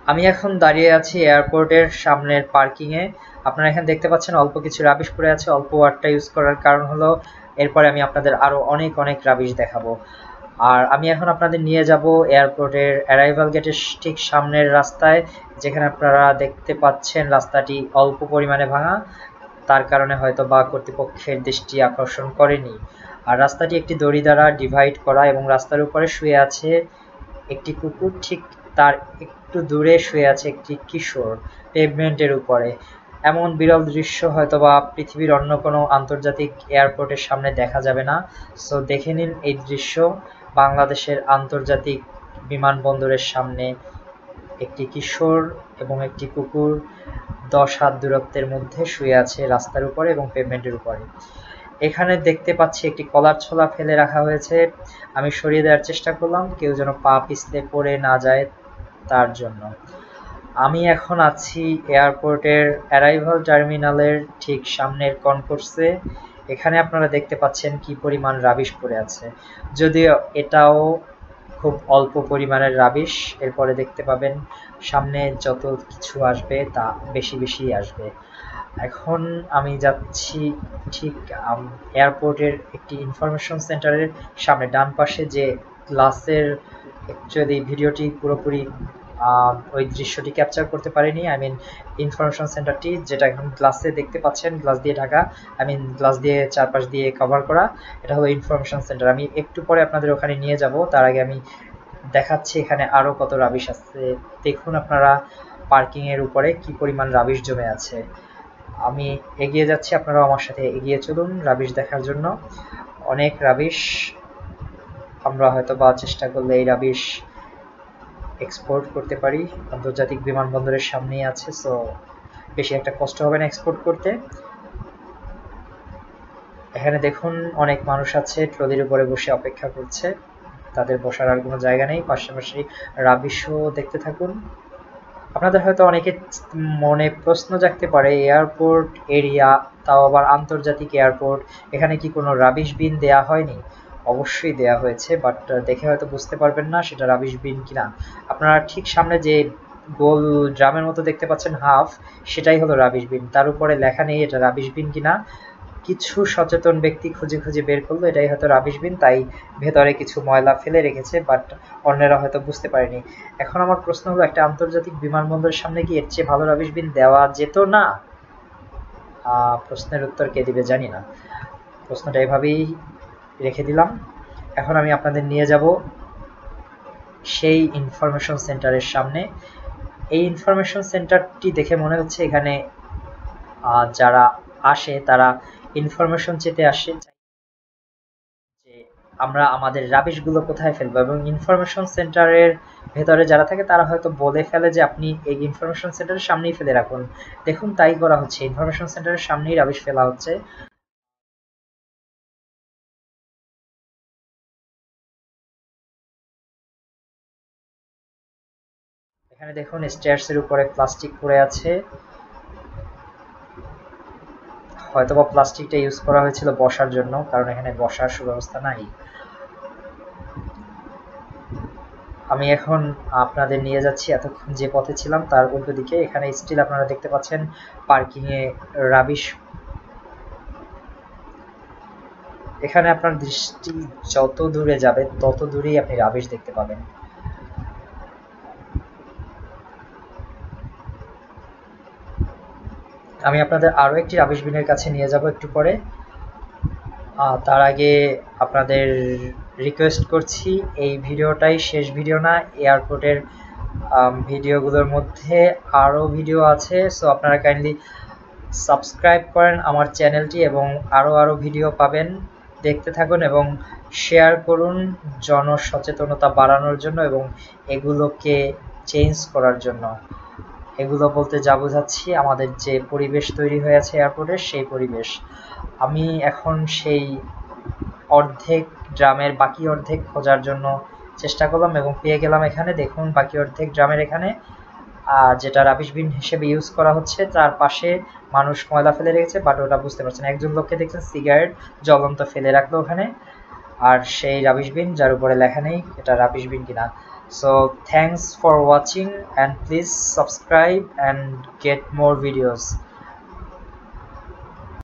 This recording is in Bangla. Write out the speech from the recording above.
আমি এখন দাঁড়িয়ে আছি এয়ারপোর্টের সামনের পার্কিং এ। আপনারা এখানে দেখতে পাচ্ছেন অল্প কিছু রাবিশ পড়ে আছে। অল্প ওয়ার্ডটা ইউজ করার কারণ হলো এরপরে আমি আপনাদের আরো অনেক অনেক রাবিশ দেখাবো। আর আমি এখন আপনাদের নিয়ে যাব এয়ারপোর্টের অ্যারাইভাল গেটের ঠিক সামনের রাস্তায়, যেখানে আপনারা দেখতে পাচ্ছেন রাস্তাটি অল্প পরিমাণে ভাঙা, তার কারণে হয়তো বা কর্তৃপক্ষের দৃষ্টি আকর্ষণ করেনি। আর রাস্তাটি একটি দড়ি দ্বারা ডিভাইড করা এবং রাস্তার উপরে শুয়ে আছে একটি কুকুর, ঠিক তার একটু দূরে শুয়ে আছে একটি কিশোর পেভমেন্টের উপরে। এমন বিরল দৃশ্য হয়তোবা পৃথিবীর অন্য কোনো আন্তর্জাতিক এয়ারপোর্টের সামনে দেখা যাবে না। সো দেখে নিন এই দৃশ্য। বাংলাদেশের আন্তর্জাতিক বিমানবন্দরের সামনে একটি কিশোর এবং একটি কুকুর 10 হাত দূরত্বের মধ্যে শুয়ে আছে রাস্তার উপরে এবং পেভমেন্টের উপরে। এখানে দেখতে পাচ্ছি একটি কলার ছোলা ফেলে রাখা হয়েছে। আমি সরিয়ে দেওয়ার চেষ্টা করলাম কেউ যেন পা পিছলে পড়ে না যায় তার জন্য। আমি এখন আছি এয়ারপোর্টের অ্যারাইভাল টার্মিনালের ঠিক সামনের কনকোর্সে। এখানে আপনারা দেখতে পাচ্ছেন কি পরিমাণ রাবিশ পড়ে আছে, যদিও এটাও খুব অল্প পরিমাণের রাবিশ। এরপরে দেখতে পাবেন সামনে যত কিছু আসবে তা বেশি বেশি আসবে। এখন আমি যাচ্ছি ঠিক এয়ারপোর্টের একটি ইনফরমেশন সেন্টারের সামনে ডান পাশে যে গ্লাসের, অ্যাকচুয়ালি ভিডিওটি পুরোপুরি ওই দৃশ্যটি ক্যাপচার করতে পারিনি। আই মিন ইনফরমেশন সেন্টারটি যেটা এখন গ্লাসে দেখতে পাচ্ছেন, গ্লাস দিয়ে ঢাকা, আই মিন গ্লাস দিয়ে চারপাশ দিয়ে কভার করা, এটা হলো ইনফরমেশন সেন্টার। আমি একটু পরে আপনাদের ওখানে নিয়ে যাব, তার আগে আমি দেখাচ্ছি এখানে আরো কত রাবিশ আছে। দেখুন আপনারা পার্কিং এর উপরে কি পরিমাণ রাবিশ জমে আছে। আমি এগিয়ে যাচ্ছি, আপনারাও আমার সাথে এগিয়ে চলুন রাবিশ দেখার জন্য। অনেক রাবিশ, আমরা হয়তো বা চেষ্টা করলে এই রাবিশ এক্সপোর্ট করতে পারি। আন্তর্জাতিক বিমানবন্দরের সামনেই আছে, সো বেশি একটা কষ্ট হবে না এক্সপোর্ট করতে। এখানে দেখুন অনেক মানুষ আছে ট্রলির উপরে বসে অপেক্ষা করছে, তাদের বসার আর কোনো জায়গা নেই। পাশাপাশি রাবিশও দেখতে থাকুন। আপনাদের হয়তো অনেকে মনে প্রশ্ন জাগতে পারে, এয়ারপোর্ট এরিয়া, তাও আবার আন্তর্জাতিক এয়ারপোর্ট, এখানে কি কোনো রাবিশ বিন দেয়া হয়নি? অবশ্যই দেয়া হয়েছে, বাট দেখে হয়তো বুঝতে পারবেন না সেটা রাবিশ বিন কিনা। আপনারা ঠিক সামনে যে গোল ড্রামের মতো দেখতে পাচ্ছেন হাফ, সেটাই হলো রাবিশ বিন। তার উপরে লেখা নেই এটা রাবিশ বিন কিনা। কিছু সচেতন ব্যক্তি খুঁজে খুঁজে বের করলো এটাই হয়তো রাবিশ বিন, তাই ভেতরে কিছু ময়লা ফেলে রেখেছে, বাট অন্যরা হয়তো বুঝতে পারেনি। এখন আমার প্রশ্ন হলো, একটা আন্তর্জাতিক বিমানবন্দরের সামনে কি এর চেয়ে ভালো রাবিশ বিন দেওয়া যেত না? প্রশ্নের উত্তর কে দিবে জানি না, প্রশ্নটা এভাবেই রেখে দিলাম। এখন আমি আপনাদের নিয়ে যাব সেই ইনফরমেশন সেন্টারের সামনে। এই ইনফরমেশন সেন্টারটি দেখে মনে হচ্ছে এখানে যারা আসে তারা ইনফরমেশন চেতে আসে যে আমরা আমাদের রাবিশগুলো কোথায় ফেলবো, এবং ইনফরমেশন সেন্টারের ভেতরে যারা থাকে তারা হয়তো বলে ফেলে যে আপনি এই ইনফরমেশন সেন্টারের সামনেই ফেলে রাখুন। দেখুন তাই করা হচ্ছে, ইনফরমেশন সেন্টারের সামনেই রাবিশ ফেলা হচ্ছে। এখানে দেখুন স্টেয়ার্স এর উপরে প্লাস্টিক পড়ে আছে, হয়তোবা প্লাস্টিকটা ইউজ করা হয়েছিল বসার জন্য, কারণ এখানে বসার সুব্যবস্থা নাই। আমি এখন আপনাদের নিয়ে যাচ্ছি এতক্ষণ যে পথে ছিলাম তার উল্টো দিকে। এখানে স্টিল আপনারা দেখতে পাচ্ছেন পার্কিং এ রাবিশ। এখানে আপনার দৃষ্টি যত দূরে যাবে তত দূরেই আপনি রাবিশ দেখতে পাবেন। আমি আপনাদের আরো একটি রাবিশ বিনের কাছে নিয়ে যাব একটু পরে। তার আগে আপনাদের রিকোয়েস্ট করছি, এই ভিডিওটাই শেষ ভিডিও না, এয়ারপোর্টের ভিডিওগুলোর মধ্যে আরও ভিডিও আছে। সো আপনারা কাইন্ডলি সাবস্ক্রাইব করেন আমার চ্যানেলটি এবং আরও ভিডিও পাবেন, দেখতে থাকুন এবং শেয়ার করুন জনসচেতনতা বাড়ানোর জন্য এবং এগুলোকে চেঞ্জ করার জন্য। এগুলো বলতে যা বোঝাচ্ছি, আমাদের যে পরিবেশ তৈরি হয়েছে এয়ারপোর্টের সেই পরিবেশ। আমি এখন সেই অর্ধেক ড্রামের বাকি অর্ধেক খোঁজার জন্য চেষ্টা করলাম এবং পেয়ে গেলাম। এখানে দেখুন বাকি অর্ধেক ড্রামের এখানে যেটা রাবিশ বিন হিসেবে ইউজ করা হচ্ছে, তার পাশে মানুষ ময়লা ফেলে রেখেছে, বাট ওটা বুঝতে পারছেন। একজন লোককে দেখছেন সিগারেট জ্বলন্ত ফেলে রাখলো ওখানে, আর সেই রাবিশ বিন যার উপরে লেখা নেই এটা রাবিশ বিন কিনা। So thanks for watching and please subscribe and get more videos.